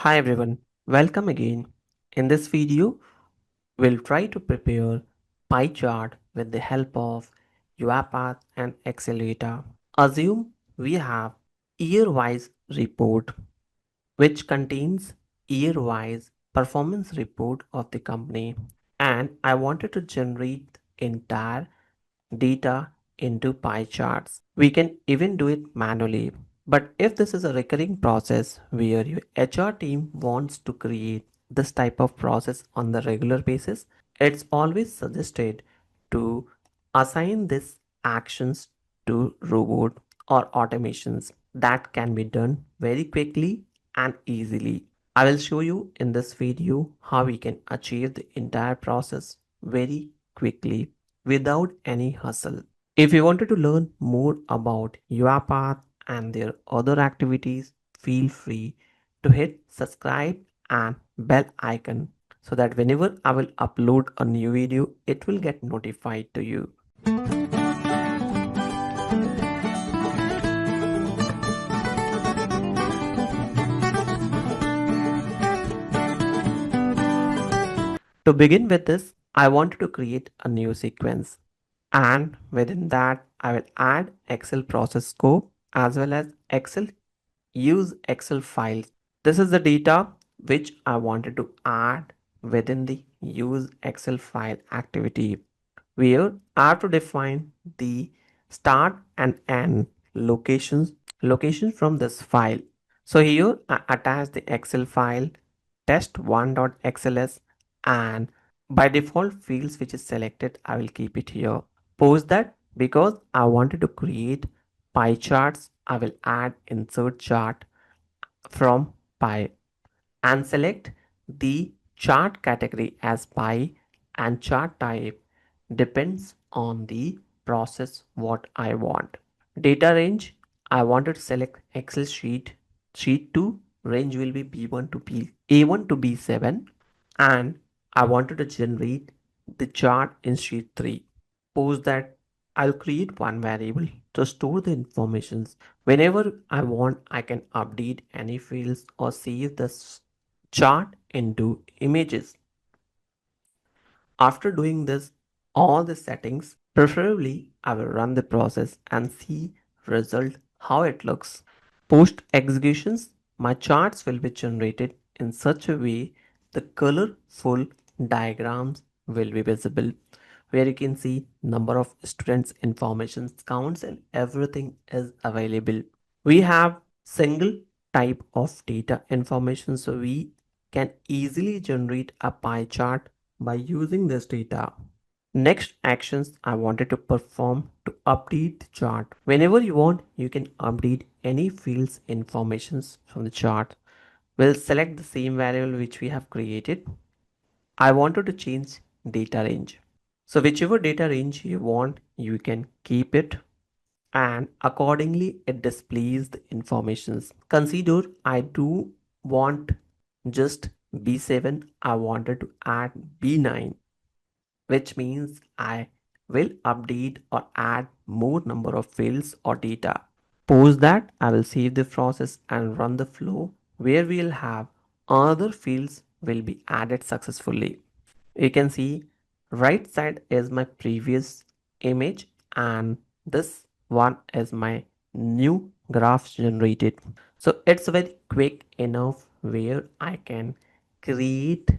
Hi everyone, welcome again. In this video, we'll try to prepare pie chart with the help of UiPath and Excel data. Assume we have year-wise report which contains year-wise performance report of the company, and I wanted to generate the entire data into pie charts. We can even do it manually. But if this is a recurring process where your HR team wants to create this type of process on the regular basis, it's always suggested to assign these actions to robot or automations that can be done very quickly and easily. I will show you in this video how we can achieve the entire process very quickly without any hustle. If you wanted to learn more about UiPath and their other activities, feel free to hit subscribe and bell icon so that whenever I will upload a new video, it will get notified to you. To begin with this, I wanted to create a new sequence, and within that I will add Excel process scope as well as Excel use Excel files. This is the data which I wanted to add within the use Excel file activity, where I have to define the start and end locations from this file. So here I attach the Excel file test1.xls, and by default fields which is selected I will keep it here. Post that because I wanted to create pie charts, I will add insert chart from pie and select the chart category as pie, and chart type depends on the process what I want. Data range, I wanted to select Excel sheet 2, range will be B1 to B A1 to B7, and I wanted to generate the chart in sheet 3. Suppose that I'll create one variable to store the informations. Whenever I want, I can update any fields or save this chart into images. After doing this, all the settings, preferably I will run the process and see result how it looks. Post executions, my charts will be generated in such a way the colorful diagrams will be visible, where you can see number of students, information counts, and everything is available. We have single type of data information, so we can easily generate a pie chart by using this data. Next actions I wanted to perform to update the chart. Whenever you want, you can update any fields informations from the chart. We'll select the same variable which we have created. I wanted to change data range. So whichever data range you want, you can keep it, and accordingly it displays the informations. Consider I do want just B7, I wanted to add B9, which means I will update or add more number of fields or data. Post that, I will save the process and run the flow where we'll have other fields will be added successfully. You can see right side is my previous image, and this one is my new graph generated. So it's very quick enough where I can create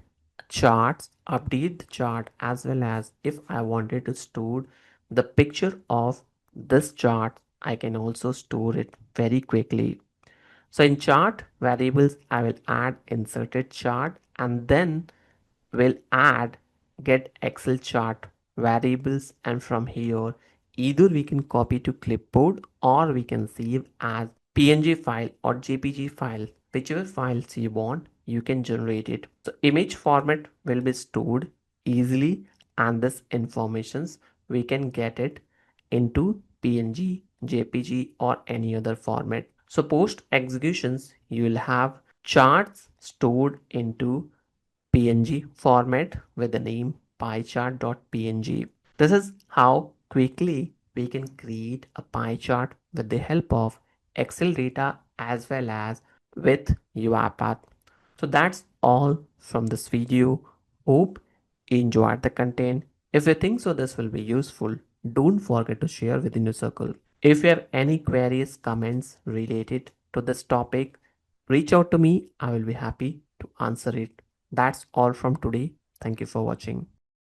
charts, update the chart, as well as if I wanted to store the picture of this chart, I can also store it very quickly. So in chart variables, I will add inserted chart, and then will add get Excel chart variables, and from here either we can copy to clipboard or we can save as PNG file or JPG file. Whichever files you want, you can generate it. So image format will be stored easily, and this informations we can get it into PNG, JPG or any other format. So post executions, you will have charts stored into PNG format with the name piechart.png. This is how quickly we can create a pie chart with the help of Excel data as well as with UiPath. So that's all from this video. Hope you enjoyed the content. If you think so this will be useful, don't forget to share within your circle. If you have any queries, comments related to this topic, reach out to me. I will be happy to answer it. That's all from today. Thank you for watching.